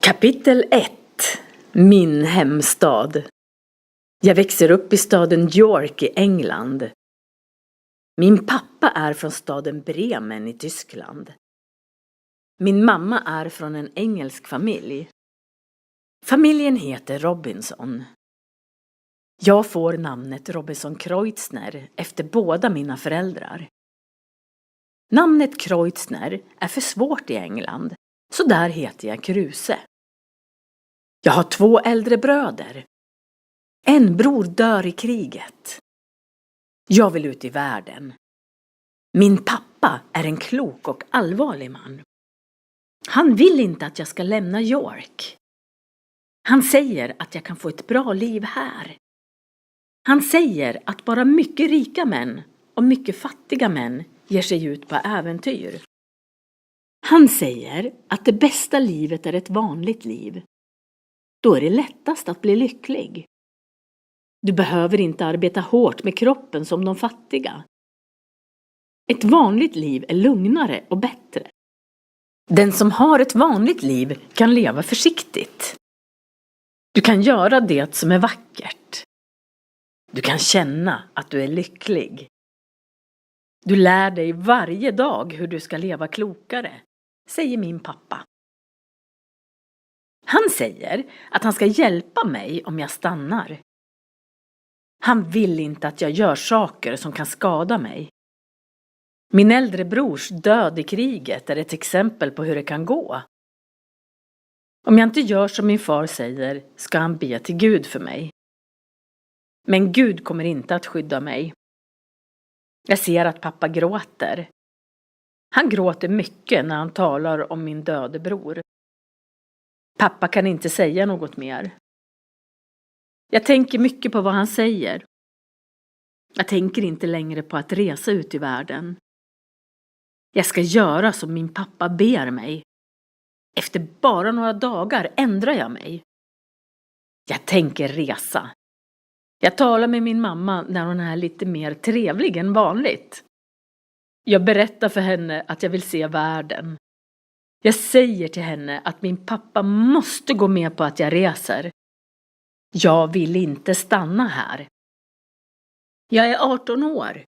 Kapitel 1. Min hemstad. Jag växer upp i staden York i England. Min pappa är från staden Bremen i Tyskland. Min mamma är från en engelsk familj. Familjen heter Robinson. Jag får namnet Robinson Kreutzner efter båda mina föräldrar. Namnet Kreutzner är för svårt i England, så där heter jag Kruse. Jag har 2 äldre bröder. En bror dör i kriget. Jag vill ut i världen. Min pappa är en klok och allvarlig man. Han vill inte att jag ska lämna York. Han säger att jag kan få ett bra liv här. Han säger att bara mycket rika män och mycket fattiga män ger sig ut på äventyr. Han säger att det bästa livet är ett vanligt liv. Då är det lättast att bli lycklig. Du behöver inte arbeta hårt med kroppen som de fattiga. Ett vanligt liv är lugnare och bättre. Den som har ett vanligt liv kan leva försiktigt. Du kan göra det som är vackert. Du kan känna att du är lycklig. Du lär dig varje dag hur du ska leva klokare, säger min pappa. Han säger att han ska hjälpa mig om jag stannar. Han vill inte att jag gör saker som kan skada mig. Min äldre brors död i kriget är ett exempel på hur det kan gå. Om jag inte gör som min far säger ska han be till Gud för mig. Men Gud kommer inte att skydda mig. Jag ser att pappa gråter. Han gråter mycket när han talar om min döde bror. Pappa kan inte säga något mer. Jag tänker mycket på vad han säger. Jag tänker inte längre på att resa ut i världen. Jag ska göra som min pappa ber mig. Efter bara några dagar ändrar jag mig. Jag tänker resa. Jag talar med min mamma när hon är lite mer trevlig än vanligt. Jag berättar för henne att jag vill se världen. Jag säger till henne att min pappa måste gå med på att jag reser. Jag vill inte stanna här. Jag är 18 år.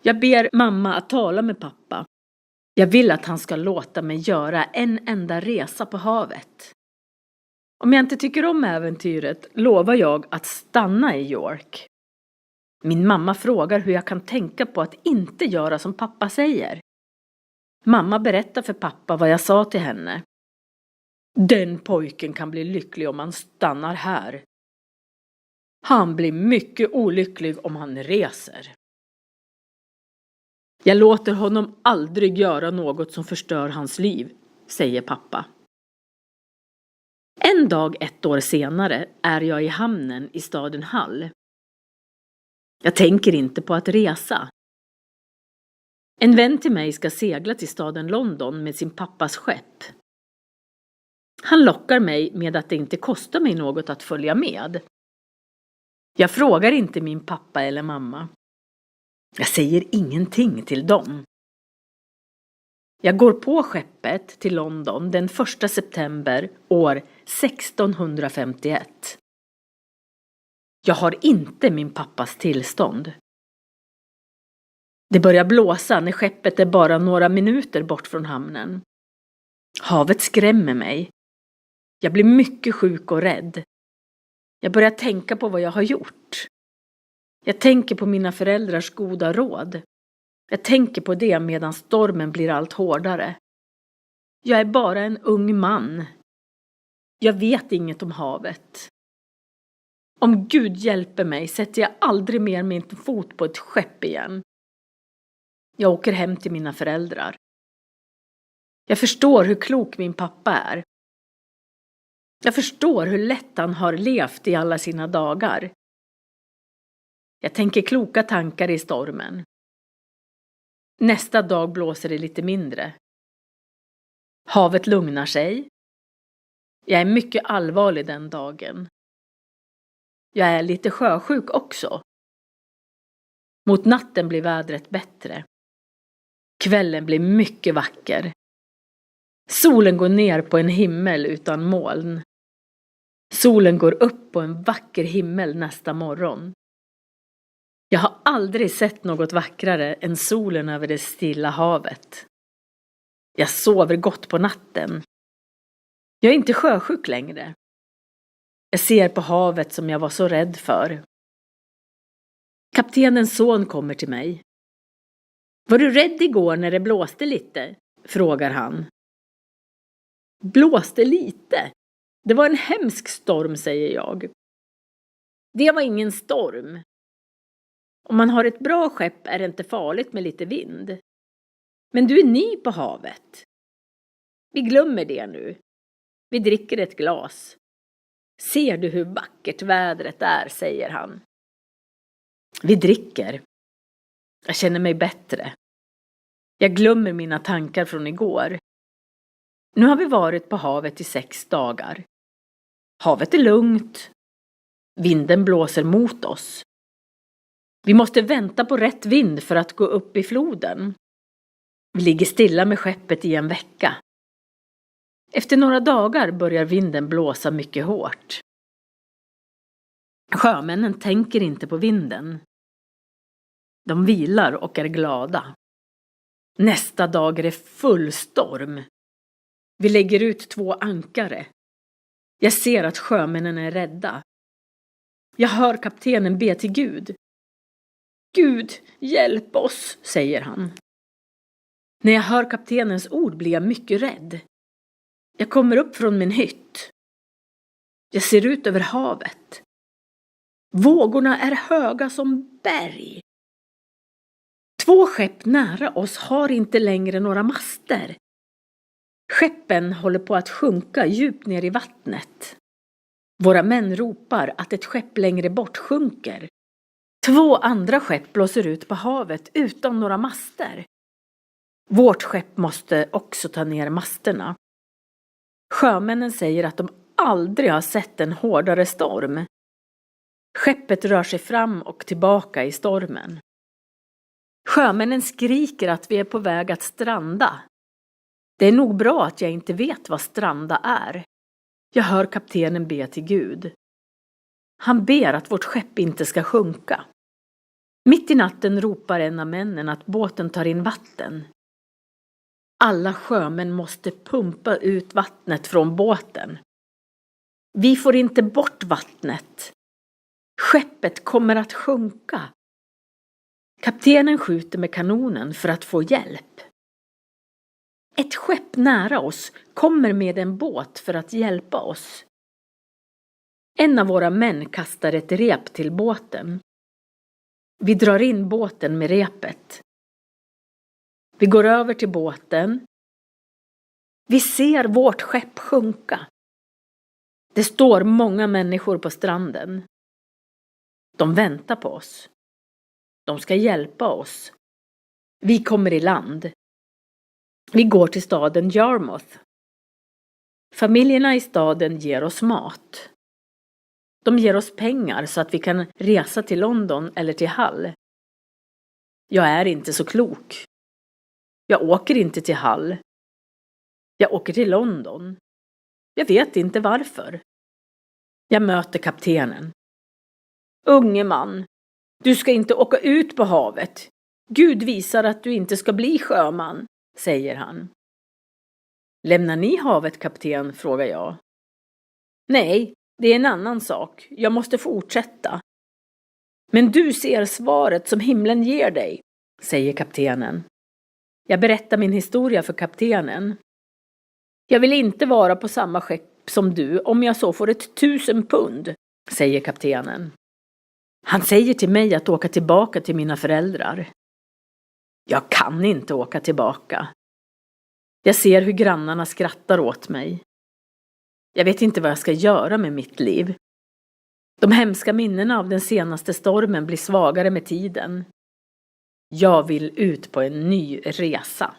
Jag ber mamma att tala med pappa. Jag vill att han ska låta mig göra en enda resa på havet. Om jag inte tycker om äventyret lovar jag att stanna i York. Min mamma frågar hur jag kan tänka på att inte göra som pappa säger. Mamma berättar för pappa vad jag sa till henne. Den pojken kan bli lycklig om han stannar här. Han blir mycket olycklig om han reser. Jag låter honom aldrig göra något som förstör hans liv, säger pappa. En dag 1 år senare är jag i hamnen i staden Hull. Jag tänker inte på att resa. En vän till mig ska segla till staden London med sin pappas skepp. Han lockar mig med att det inte kostar mig något att följa med. Jag frågar inte min pappa eller mamma. Jag säger ingenting till dem. Jag går på skeppet till London den 1 september år 1651. Jag har inte min pappas tillstånd. Det börjar blåsa när skeppet är bara några minuter bort från hamnen. Havet skrämmer mig. Jag blir mycket sjuk och rädd. Jag börjar tänka på vad jag har gjort. Jag tänker på mina föräldrars goda råd. Jag tänker på det medan stormen blir allt hårdare. Jag är bara en ung man. Jag vet inget om havet. Om Gud hjälper mig sätter jag aldrig mer min fot på ett skepp igen. Jag åker hem till mina föräldrar. Jag förstår hur klok min pappa är. Jag förstår hur lätt han har levt i alla sina dagar. Jag tänker kloka tankar i stormen. Nästa dag blåser det lite mindre. Havet lugnar sig. Jag är mycket allvarlig den dagen. Jag är lite sjösjuk också. Mot natten blir vädret bättre. Kvällen blir mycket vacker. Solen går ner på en himmel utan moln. Solen går upp på en vacker himmel nästa morgon. Jag har aldrig sett något vackrare än solen över det stilla havet. Jag sover gott på natten. Jag är inte sjösjuk längre. Jag ser på havet som jag var så rädd för. Kaptenens son kommer till mig. Var du rädd igår när det blåste lite? Frågar han. Blåste lite? Det var en hemsk storm, säger jag. Det var ingen storm. Om man har ett bra skepp är det inte farligt med lite vind. Men du är ny på havet. Vi glömmer det nu. Vi dricker ett glas. Ser du hur vackert vädret är, säger han. Vi dricker. Jag känner mig bättre. Jag glömmer mina tankar från igår. Nu har vi varit på havet i 6 dagar. Havet är lugnt. Vinden blåser mot oss. Vi måste vänta på rätt vind för att gå upp i floden. Vi ligger stilla med skeppet i en vecka. Efter några dagar börjar vinden blåsa mycket hårt. Sjömännen tänker inte på vinden. De vilar och är glada. Nästa dag är det full storm. Vi lägger ut 2 ankare. Jag ser att sjömännen är rädda. Jag hör kaptenen be till Gud. Gud, hjälp oss, säger han. När jag hör kaptenens ord blir jag mycket rädd. Jag kommer upp från min hytt. Jag ser ut över havet. Vågorna är höga som berg. 2 skepp nära oss har inte längre några master. Skeppen håller på att sjunka djupt ner i vattnet. Våra män ropar att ett skepp längre bort sjunker. 2 andra skepp blåser ut på havet utan några master. Vårt skepp måste också ta ner masterna. Sjömännen säger att de aldrig har sett en hårdare storm. Skeppet rör sig fram och tillbaka i stormen. Sjömännen skriker att vi är på väg att stranda. Det är nog bra att jag inte vet vad stranda är. Jag hör kaptenen be till Gud. Han ber att vårt skepp inte ska sjunka. Mitt i natten ropar en av männen att båten tar in vatten. Alla sjömän måste pumpa ut vattnet från båten. Vi får inte bort vattnet. Skeppet kommer att sjunka. Kaptenen skjuter med kanonen för att få hjälp. Ett skepp nära oss kommer med en båt för att hjälpa oss. En av våra män kastar ett rep till båten. Vi drar in båten med repet. Vi går över till båten. Vi ser vårt skepp sjunka. Det står många människor på stranden. De väntar på oss. De ska hjälpa oss. Vi kommer i land. Vi går till staden Yarmouth. Familjerna i staden ger oss mat. De ger oss pengar så att vi kan resa till London eller till Hull. Jag är inte så klok. Jag åker inte till Hull. Jag åker till London. Jag vet inte varför. Jag möter kaptenen. Unge man, du ska inte åka ut på havet. Gud visar att du inte ska bli sjöman, säger han. Lämnar ni havet, kapten, frågar jag. Nej, det är en annan sak. Jag måste fortsätta. Men du ser svaret som himlen ger dig, säger kaptenen. Jag berättar min historia för kaptenen. Jag vill inte vara på samma skepp som du om jag så får 1000 pund, säger kaptenen. Han säger till mig att åka tillbaka till mina föräldrar. Jag kan inte åka tillbaka. Jag ser hur grannarna skrattar åt mig. Jag vet inte vad jag ska göra med mitt liv. De hemska minnena av den senaste stormen blir svagare med tiden. Jag vill ut på en ny resa.